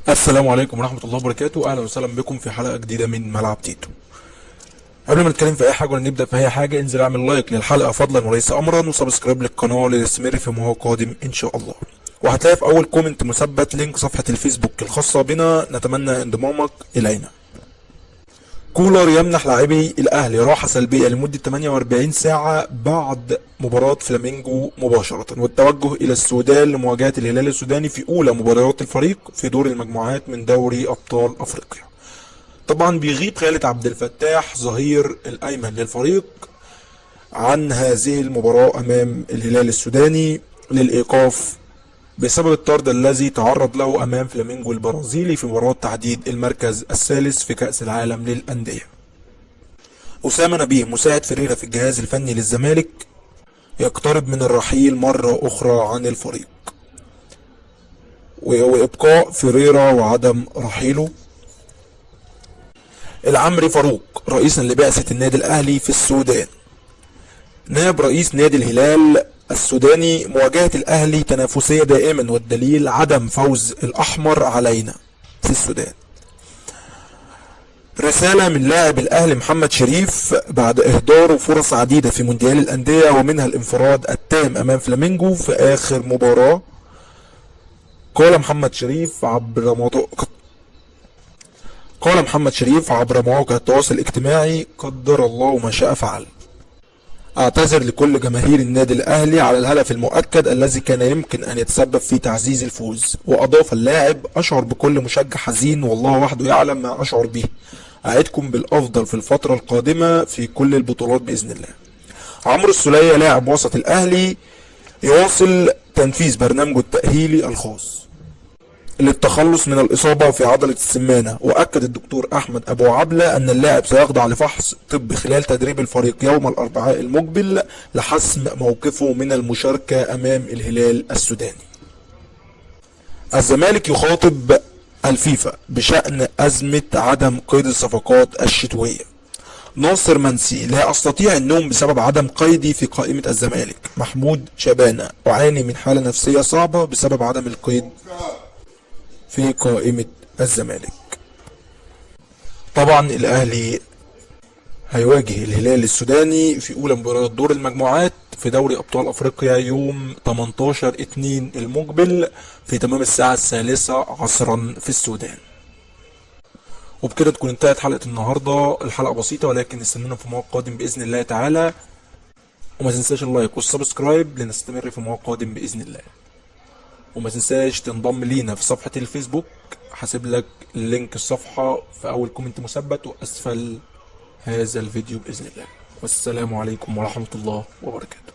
السلام عليكم ورحمة الله وبركاته. أهلا وسهلا بكم في حلقة جديدة من ملعب تيتو. قبل ما نتكلم في أي حاجة ولا نبدأ في أي حاجة، انزل اعمل لايك للحلقة فضلا وليس أمرا، وسبسكرايب للقناة للاستمرار في ما هو قادم إن شاء الله. وهتلاقي في أول كومنت مثبت لينك صفحة الفيسبوك الخاصة بنا، نتمنى انضمامك إلينا. كولر يمنح لاعبي الأهلي راحة سلبية لمدة 48 ساعة بعد مباراة فلامينجو مباشرة، والتوجه إلى السودان لمواجهة الهلال السوداني في أولى مباريات الفريق في دور المجموعات من دوري أبطال أفريقيا. طبعا بيغيب خالد عبد الفتاح ظهير الأيمن للفريق عن هذه المباراة أمام الهلال السوداني للإيقاف بسبب الطرد الذي تعرض له أمام فلامينجو البرازيلي في مباراة تحديد المركز الثالث في كأس العالم للأندية. أسامة نبيه مساعد فريرة في الجهاز الفني للزمالك يقترب من الرحيل مرة أخرى عن الفريق، وإبقاء فريرة وعدم رحيله. العمري فاروق رئيسا لبعثة النادي الأهلي في السودان نائب رئيس نادي الهلال السوداني: مواجهة الأهلي تنافسية دائما، والدليل عدم فوز الأحمر علينا في السودان. رسالة من لاعب الأهلي محمد شريف بعد إهداره فرص عديدة في مونديال الأندية ومنها الانفراد التام أمام فلامينجو في آخر مباراة. قال محمد شريف عبر مواقع التواصل الاجتماعي: قدر الله ما شاء فعل. اعتذر لكل جماهير النادي الاهلي على الهدف المؤكد الذي كان يمكن ان يتسبب في تعزيز الفوز. واضاف اللاعب: اشعر بكل مشجع حزين والله وحده يعلم ما اشعر به. اعدكم بالافضل في الفترة القادمة في كل البطولات باذن الله. عمرو السولية لاعب وسط الاهلي يواصل تنفيذ برنامجه التأهيلي الخاص للتخلص من الإصابة في عضلة السمانة. وأكد الدكتور أحمد أبو عبلة أن اللاعب سيخضع لفحص طبي خلال تدريب الفريق يوم الأربعاء المقبل لحسم موقفه من المشاركة أمام الهلال السوداني. الزمالك يخاطب الفيفا بشأن أزمة عدم قيد الصفقات الشتوية. ناصر منسي: لا أستطيع النوم بسبب عدم قيدي في قائمة الزمالك. محمود شبانة: أعاني من حالة نفسية صعبة بسبب عدم القيد في قائمة الزمالك. طبعا الأهلي هيواجه الهلال السوداني في أولى مباريات دور المجموعات في دوري أبطال أفريقيا يوم 18/2 المقبل في تمام الساعة 3 عصرا في السودان. وبكده تكون انتهت حلقة النهاردة. الحلقة بسيطة ولكن استنونا في موقع قادم بإذن الله تعالى، وما تنساش اللايك والسبسكرايب لنستمر في موقع قادم بإذن الله. وما تنساش تنضم لينا في صفحة الفيسبوك، هسيب لك لينك الصفحة في أول كومنت مثبت وأسفل هذا الفيديو بإذن الله. والسلام عليكم ورحمة الله وبركاته.